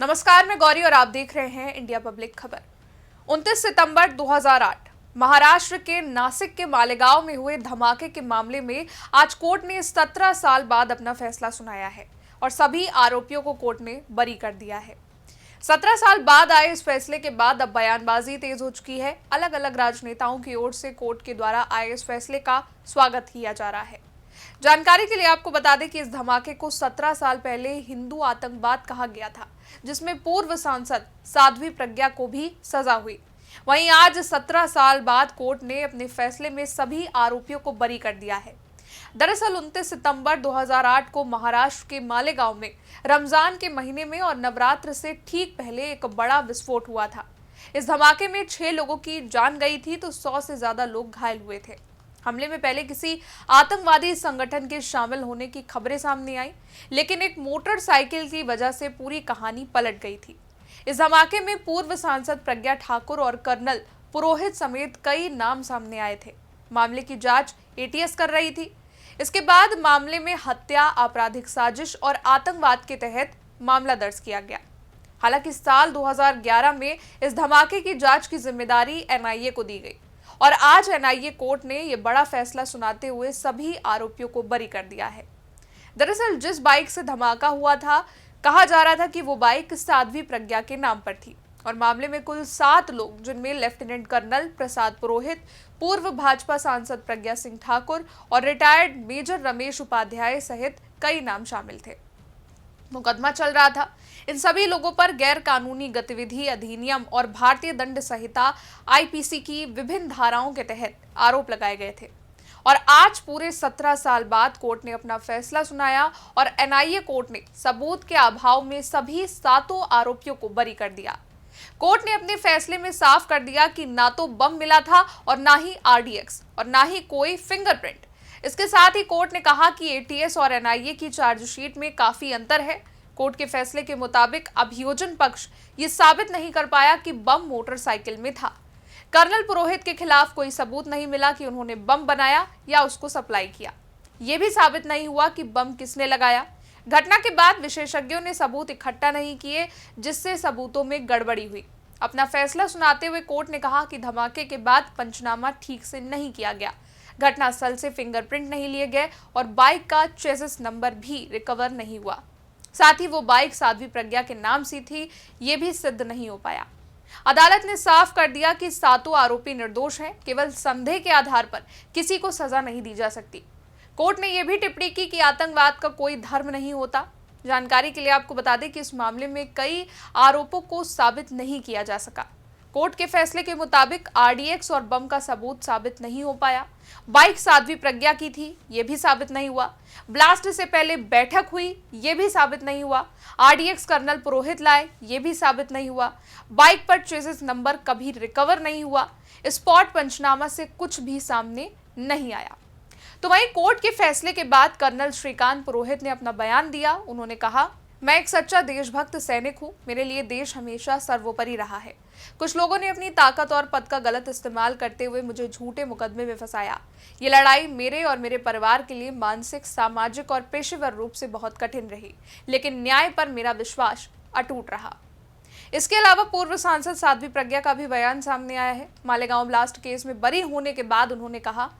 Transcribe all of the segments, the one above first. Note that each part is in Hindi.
नमस्कार, मैं गौरी और आप देख रहे हैं इंडिया पब्लिक खबर। 29 सितंबर 2008 महाराष्ट्र के नासिक के मालेगांव में हुए धमाके के मामले में आज कोर्ट ने 17 साल बाद अपना फैसला सुनाया है और सभी आरोपियों को कोर्ट ने बरी कर दिया है। 17 साल बाद आए इस फैसले के बाद अब बयानबाजी तेज हो चुकी है। अलग अलग राजनेताओं की ओर से कोर्ट के द्वारा आए इस फैसले का स्वागत किया जा रहा है। जानकारी के लिए आपको बता दें कि इस धमाके को 17 साल पहले हिंदू आतंकवाद कहा गया था, जिसमें पूर्व सांसद साध्वी प्रज्ञा को भी सजा हुई। वहीं आज 17 साल बाद कोर्ट ने अपने फैसले में सभी आरोपियों को बरी कर दिया है। दरअसल 29 सितंबर 2008 को महाराष्ट्र के मालेगांव में रमजान के महीने में और नवरात्र से ठीक पहले एक बड़ा विस्फोट हुआ था। इस धमाके में 6 लोगों की जान गई थी तो 100 से ज्यादा लोग घायल हुए थे। हमले में पहले किसी आतंकवादी संगठन के शामिल होने की खबरें सामने आई, लेकिन एक मोटरसाइकिल की वजह से पूरी कहानी पलट गई थी। इस धमाके में पूर्व सांसद प्रज्ञा ठाकुर और कर्नल पुरोहित समेत कई नाम सामने आए थे। मामले की जांच एटीएस कर रही थी। इसके बाद मामले में हत्या, आपराधिक साजिश और आतंकवाद के तहत मामला दर्ज किया गया। हालांकि साल 2011 में इस धमाके की जांच की जिम्मेदारी एनआईए को दी गई और आज एनआईए कोर्ट ने यह बड़ा फैसला सुनाते हुए सभी आरोपियों को बरी कर दिया है। दरअसल जिस बाइक से धमाका हुआ था, कहा जा रहा था कि वो बाइक साध्वी प्रज्ञा के नाम पर थी और मामले में कुल 7 लोग, जिनमें लेफ्टिनेंट कर्नल प्रसाद पुरोहित, पूर्व भाजपा सांसद प्रज्ञा सिंह ठाकुर और रिटायर्ड मेजर रमेश उपाध्याय सहित कई नाम शामिल थे। मुकदमा चल रहा था। इन सभी लोगों पर गैर कानूनी गतिविधि अधिनियम और भारतीय दंड संहिता आईपीसी की विभिन्न धाराओं के तहत आरोप लगाए गए थे और आज पूरे 17 साल बाद कोर्ट ने अपना फैसला सुनाया और एनआईए कोर्ट ने सबूत के अभाव में सभी 7 आरोपियों को बरी कर दिया। कोर्ट ने अपने फैसले में साफ कर दिया कि ना तो बम मिला था और ना ही आरडीएक्स और ना ही कोई फिंगरप्रिंट। इसके साथ ही कोर्ट ने कहा कि एटीएस और एनआईए की चार्जशीट में काफी अंतर है। कोर्ट के फैसले के मुताबिक अभियोजन पक्ष ये साबित नहीं कर पाया कि बम मोटरसाइकिल में था। कर्नल पुरोहित के खिलाफ कोई सबूत नहीं मिला कि उन्होंने बम बनाया या उसको सप्लाई किया। ये भी साबित नहीं हुआ कि बम किसने लगाया। घटना के बाद विशेषज्ञों ने सबूत इकट्ठा नहीं किए, जिससे सबूतों में गड़बड़ी हुई। अपना फैसला सुनाते हुए कोर्ट ने कहा कि धमाके के बाद पंचनामा ठीक से नहीं किया गया, घटनास्थल से फिंगरप्रिंट नहीं लिए गए और बाइक का चेसिस नंबर भी रिकवर नहीं हुआ। साथ ही वो बाइक साध्वी प्रज्ञा के नाम से थी, ये भी सिद्ध नहीं हो पाया। अदालत ने साफ कर दिया कि 7 आरोपी निर्दोष हैं। केवल संदेह के आधार पर किसी को सजा नहीं दी जा सकती। कोर्ट ने यह भी टिप्पणी की कि आतंकवाद का कोई धर्म नहीं होता। जानकारी के लिए आपको बता दें कि इस मामले में कई आरोपों को साबित नहीं किया जा सका। कोर्ट के फैसले के मुताबिक आरडीएक्स और बम का सबूत साबित नहीं हो पाया। बाइक साध्वी प्रज्ञा की थी, यह भी साबित नहीं हुआ। ब्लास्ट से पहले बैठक हुई, यह भी साबित नहीं हुआ। आरडीएक्स कर्नल पुरोहित लाए, यह भी साबित नहीं हुआ। बाइक पर चेसिस नंबर कभी रिकवर नहीं हुआ। स्पॉट पंचनामा से कुछ भी सामने नहीं आया। तो वहीं कोर्ट के फैसले के बाद कर्नल श्रीकांत पुरोहित ने अपना बयान दिया। उन्होंने कहा, मैं एक सच्चा देशभक्त सैनिक हूं। मेरे लिए देश हमेशा सर्वोपरि रहा है। कुछ लोगों ने अपनी ताकत और पद का गलत इस्तेमाल करते हुए मुझे झूठे मुकदमे में फंसाया। ये लड़ाई मेरे और मेरे परिवार के लिए मानसिक, सामाजिक और पेशेवर रूप से बहुत कठिन रही, लेकिन न्याय पर मेरा विश्वास अटूट रहा। इसके अलावा पूर्व सांसद साध्वी प्रज्ञा का भी बयान सामने आया है। मालेगांव ब्लास्ट केस में बरी होने के बाद उन्होंने कहा,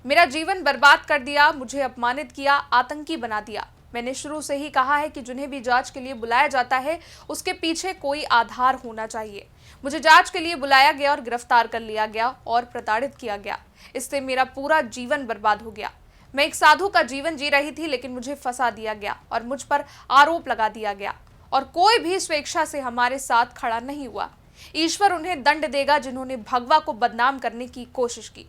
मेरा जीवन बर्बाद कर दिया, मुझे अपमानित किया, आतंकी बना दिया। मैंने शुरू से ही कहा है कि जिन्हें भी जांच के लिए बुलाया जाता है उसके पीछे कोई आधार होना चाहिए। मुझे जांच के लिए बुलाया गया और गिरफ्तार कर लिया गया और प्रताड़ित किया गया। इससे मेरा पूरा जीवन बर्बाद हो गया। मैं एक साधु का जीवन जी रही थी, लेकिन मुझे फंसा दिया गया और मुझ पर आरोप लगा दिया गया और कोई भी स्वेच्छा से हमारे साथ खड़ा नहीं हुआ। ईश्वर उन्हें दंड देगा जिन्होंने भगवा को बदनाम करने की कोशिश की।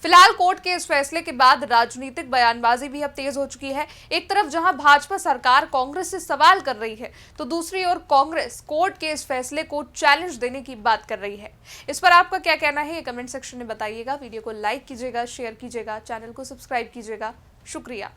फिलहाल कोर्ट के इस फैसले के बाद राजनीतिक बयानबाजी भी अब तेज हो चुकी है। एक तरफ जहां भाजपा सरकार कांग्रेस से सवाल कर रही है, तो दूसरी ओर कांग्रेस कोर्ट के इस फैसले को चैलेंज देने की बात कर रही है। इस पर आपका क्या कहना है, ये कमेंट सेक्शन में बताइएगा। वीडियो को लाइक कीजिएगा, शेयर कीजिएगा, चैनल को सब्सक्राइब कीजिएगा। शुक्रिया।